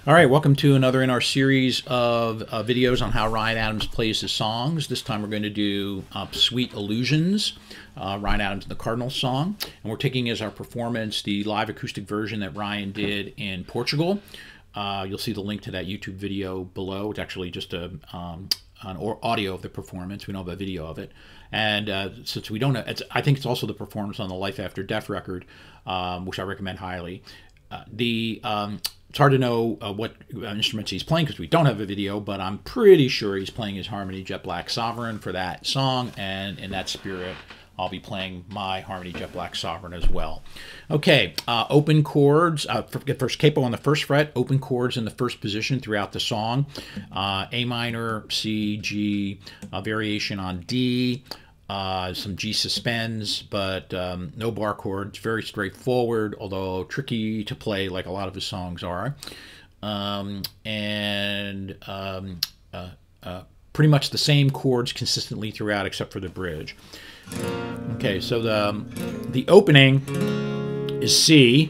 All right, welcome to another in our series of videos on how Ryan Adams plays his songs. This time we're going to do Sweet Illusions, Ryan Adams and the Cardinals song. And we're taking as our performance the live acoustic version that Ryan did in Portugal. You'll see the link to that YouTube video below. It's actually just an audio of the performance. We don't have a video of it. And since we don't have, I think it's also the performance on the Life After Death record, which I recommend highly. It's hard to know what instruments he's playing because we don't have a video, but I'm pretty sure he's playing his Harmony Jet Black Sovereign for that song, and in that spirit, I'll be playing my Harmony Jet Black Sovereign as well. Okay, open chords. First capo on the first fret, open chords in the first position throughout the song. A minor, C, G, variation on D. Some G suspends, but no bar chords. Very straightforward, although tricky to play like a lot of his songs are. Pretty much the same chords consistently throughout except for the bridge. Okay, so the opening is C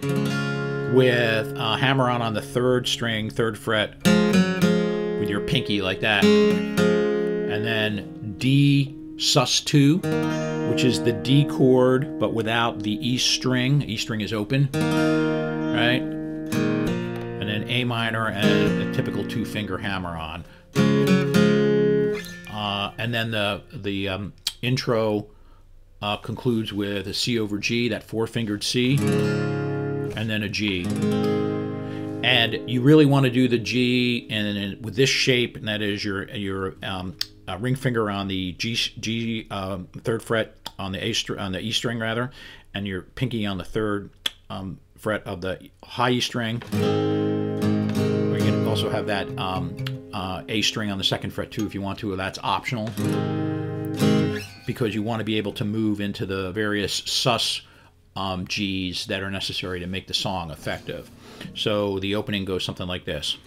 with hammer on the third string, third fret with your pinky like that. And then D Sus2, which is the D chord, but without the E string. E string is open, right? And then A minor and a typical two-finger hammer on. And then the intro concludes with a C over G, that four-fingered C, and then a G. And you really want to do the G and with this shape, and that is your ring finger on the G third fret on the E string rather, and your pinky on the third fret of the high E string. Or you can also have that A string on the second fret too if you want to. That's optional because you want to be able to move into the various sus G's that are necessary to make the song effective. So the opening goes something like this.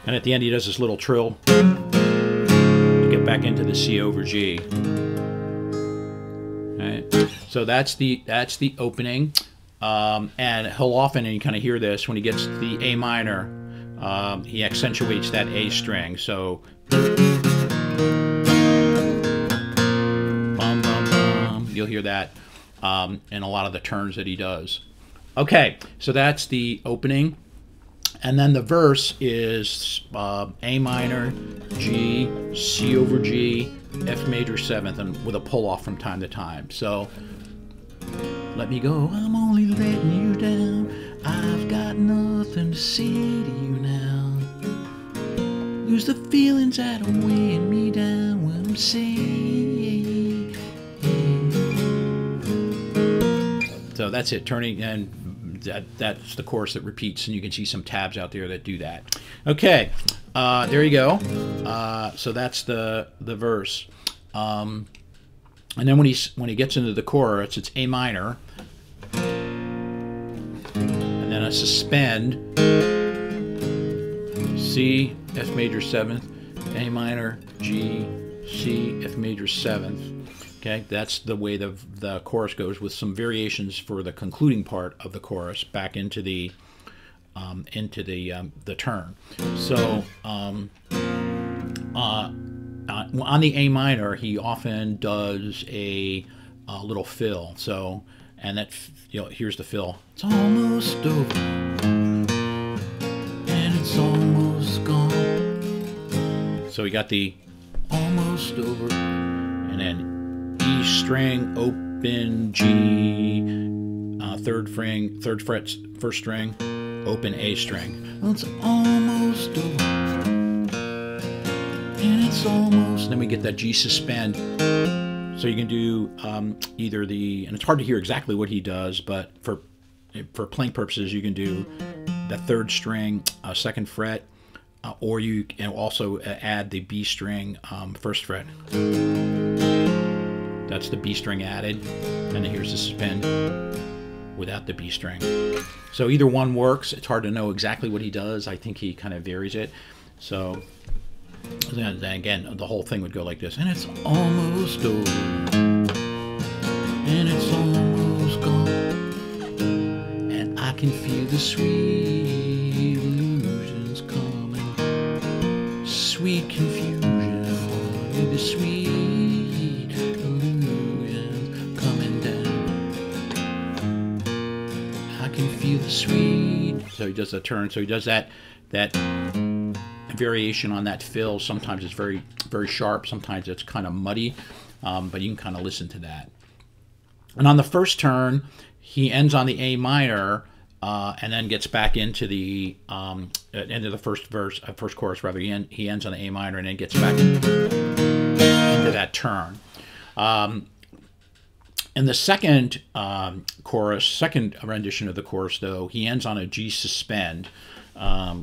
And at the end he does this little trill to get back into the C over G. Right. So that's the opening, and he'll often, and you kind of hear this when he gets to the A minor, he accentuates that A string. So bum, bum, bum. You'll hear that in a lot of the turns that he does. Okay, so that's the opening. And then the verse is A minor, G, C over G, F major 7th, and with a pull-off from time to time. So, let me go, I'm only letting you down, I've got nothing to say to you now. Lose the feelings that are weighing me down when I'm saying. So that's it, turning, and that's the chorus that repeats, and you can see some tabs out there that do that. Okay, there you go. So that's the verse. And then when he gets into the chorus, it's A minor, and then a suspend, C, F major 7th, A minor, G, C, F major 7th. Okay, that's the way the chorus goes, with some variations for the concluding part of the chorus back into the turn. So on the A minor, he often does a little fill. So, and that, you know, here's the fill. It's almost over, and it's almost gone. So we got the almost over, and then E string, open G, third fret, first string, open A string. Well, it's almost over, and it's almost. Then we get that G suspend. So you can do either and it's hard to hear exactly what he does, but for playing purposes, you can do the third string, second fret, or you can also add the B string, first fret. That's the B string added, and then here's the suspend. without the B string. So either one works. It's hard to know exactly what he does. I think he kind of varies it. So then again, the whole thing would go like this. And it's almost over. And it's almost gone. And I can feel the sweet illusions coming. Sweet confusion. The sweet illusions coming down. I can feel the sweet. So he does a turn. So he does that variation on that fill. Sometimes it's very, very sharp. Sometimes it's kind of muddy, but you can kind of listen to that. And on the first turn, he ends on the A minor, and then gets back into the end of the first verse, first chorus rather. He ends on the A minor and then gets back into that turn. In the second chorus, second rendition of the chorus, though, he ends on a G suspend,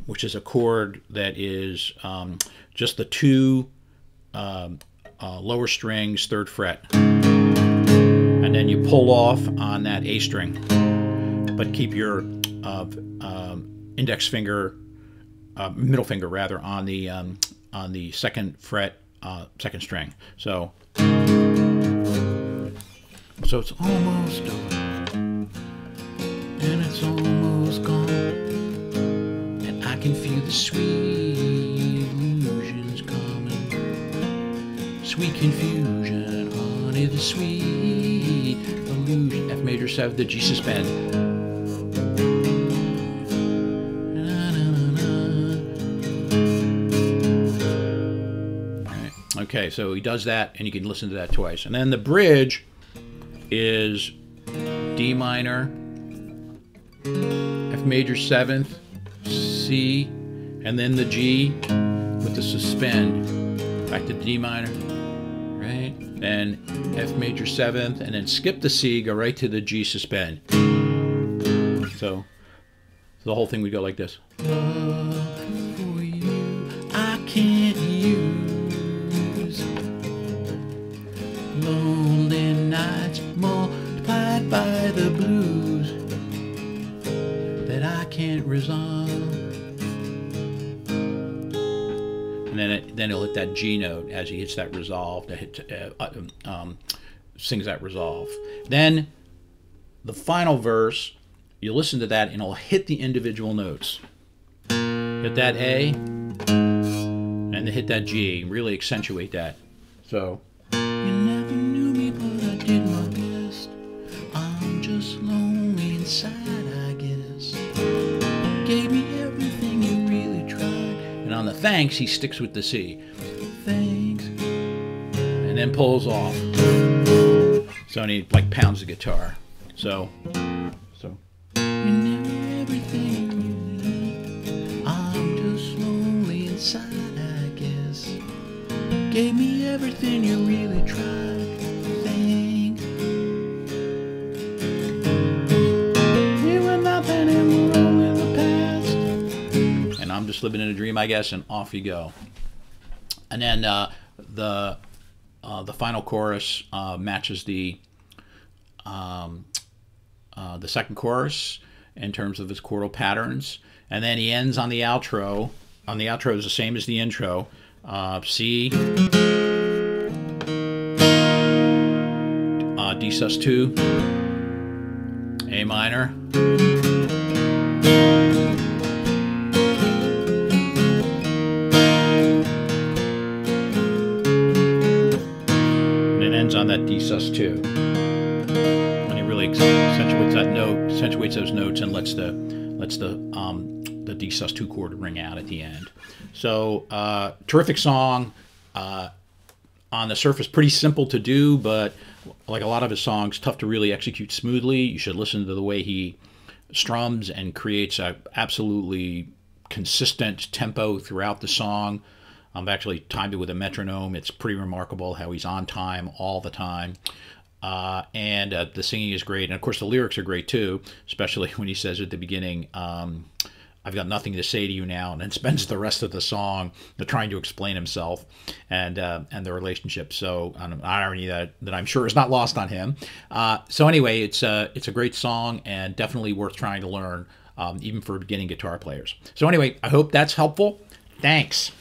which is a chord that is just the two lower strings, 3rd fret, and then you pull off on that A string, but keep your index finger, middle finger rather, on the 2nd fret, 2nd string. So it's almost over, and it's almost gone, and I can feel the sweet illusions coming, sweet confusion, honey, the sweet illusion. F major 7, the G suspend. Right. Okay, so he does that, and you can listen to that twice. And then the bridge is D minor, F major 7th, C, and then the G with the suspend. Back to D minor, right? Then F major 7th, and then skip the C, go right to the G suspend. So the whole thing would go like this. Love for you, I can't use. Lonely nights multiplied by the blues that I can't resolve. And then he'll hit that G note as he hits that resolve, sings that resolve. Then the final verse, you listen to that and it'll hit the individual notes. Hit that A and then hit that G, really accentuate that. So you never knew me, but I did my best. I'm just lonely inside, I guess. Gave me everything, you really tried. And on the thanks, he sticks with the C. Thanks. And then pulls off. So he like pounds the guitar. So. You never everything you need. I'm just lonely inside, I guess. Gave me everything, you really tried. Thanks. You were nothing and we're only the past. And I'm just living in a dream, I guess, and off you go. And then the final chorus matches the second chorus in terms of his chordal patterns, and then he ends on the outro. On the outro is the same as the intro. C, D sus 2, A minor, and it ends on that D sus 2. When he really accentuates that note, accentuates those notes, and lets the D sus 2 chord ring out at the end. So terrific song. On the surface, pretty simple to do, but like a lot of his songs, tough to really execute smoothly. You should listen to the way he strums and creates a absolutely consistent tempo throughout the song. I've actually timed it with a metronome. It's pretty remarkable how he's on time all the time. And the singing is great. And of course the lyrics are great too, especially when he says at the beginning, I've got nothing to say to you now, and then spends the rest of the song trying to explain himself and the relationship. So an irony that I'm sure is not lost on him. So anyway, it's a great song and definitely worth trying to learn, even for beginning guitar players. So anyway, I hope that's helpful. Thanks.